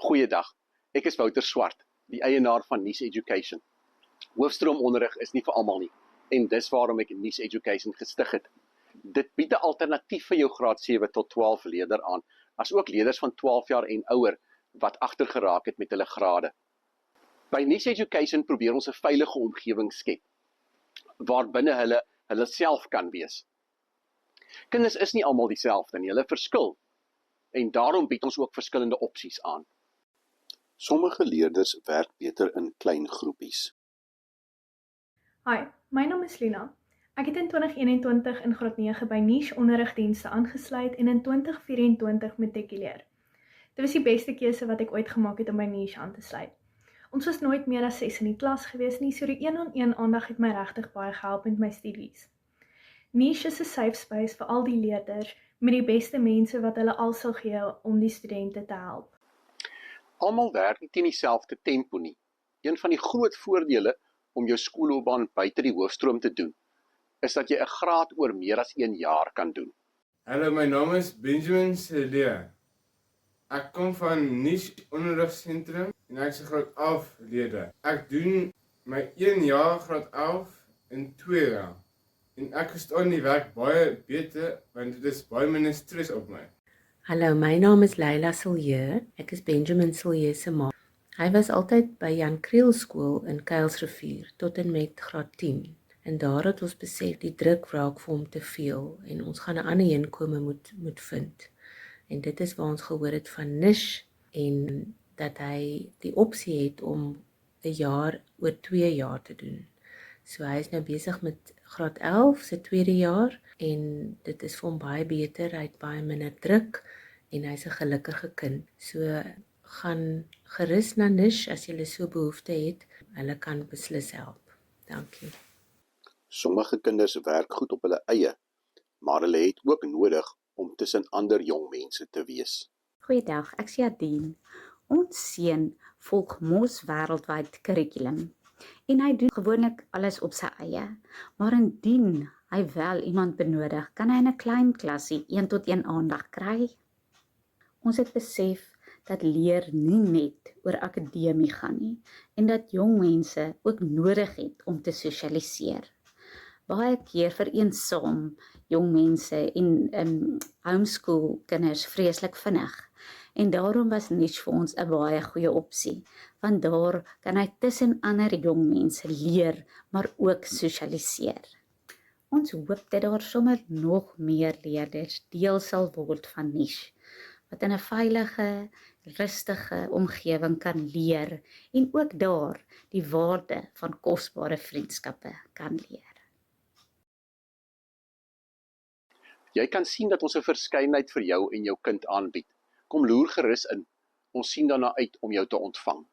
Goeiedag, ek is Wouter Swart, die eienaar van Niche Education. Hoofstroomonderrig is nie vir almal nie, en dis waarom ek Niche Education gestig het. Dit bied 'n alternatief vir jou graad 7 tot 12 leerder aan, asook leerders van 12 jaar en ouer wat agtergeraak het met hulle grade. By Niche Education probeer ons 'n veilige omgewing skep, waarbinne hulle self kan wees. Kinders is nie almal dieselfde nie, hulle verskil, en daarom bied ons ook verskillende opsies aan. Sommige leerders werk beter in klein groepies. Hi, my naam is Lina. Ek het in 2021 in graad 9 by Niche onderrigdienste aangesluit en in 2024 matrikuleer. Dit was die beste keuse wat ek ooit gemaak het om by Niche aan te sluit. Ons was nooit meer as 6 in die klas gewees nie, so die een-on-een aandag het my regtig baie gehelp met my studies. Niche is 'n safe space vir al die leerders met die beste mense wat hulle al sal gee om die studente te help. Almal werk nie teen dieselfde tempo nie. Een van die groot voordele om jou skoolloopbaan buite die hoofstroom te doen, is dat jy 'n graad oor meer as 1 jaar kan doen. Hallo, my naam is Benjamin Celia. Ek kom van Niche Onderrigsentrum en ek is 'n graad 11 leerder. Ek doen my 1 jaar graad 11 in 2 jaar. En ek verstaan die werk baie beter, want dit is baie minder stres op my. Hallo, my naam is Leila Silje. Ek is Benjamin Silje se ma. Hy was altyd by Jan Kriel skool in Kuilsrivier tot en met graad 10. En daar het ons besef die druk raak vir hom te veel en ons gaan 'n ander inkome moet vind. En dit is waar ons gehoor het van Niche en dat hy die opsie het om 'n jaar oor 2 jaar te doen. So hy is nou besig met graad 11 se tweede jaar en dit is vir hom baie beter, hy het baie minder druk en hy's 'n gelukkige kind. So gaan gerus na Niche as jy so behoefte het, hulle kan beslis help. Dankie. Sommige kinders werk goed op hulle eie, maar hulle het ook nodig om tussen ander jong mense te wees. Goeiedag, ek is Jadien. Ons seun volg mos wêreldwyd kurrikulum en hy doen gewoonlik alles op sy eie, maar indien hy wel iemand benodig, kan hy in 'n klein klasie 1-tot-1 aandag kry. Ons het besef dat leer nie net oor akademie gaan nie en dat jong mense ook nodig het om te sosialiseer. Baie keer vereensaam jong mense en homeschool kinders vreeslik vinnig. En daarom was Niche vir ons 'n baie goeie opsie, want daar kan hy tussen ander jong mense leer, maar ook sosialiseer. Ons hoop dat daar sommer nog meer leerders deel sal word van Niche, wat in 'n veilige, rustige omgewing kan leer en ook daar die waarde van kosbare vriendskappe kan leer. Jy kan sien dat ons 'n verskeidenheid vir jou en jou kind aanbied. Kom loer gerus in. Ons sien daarna uit om jou te ontvang.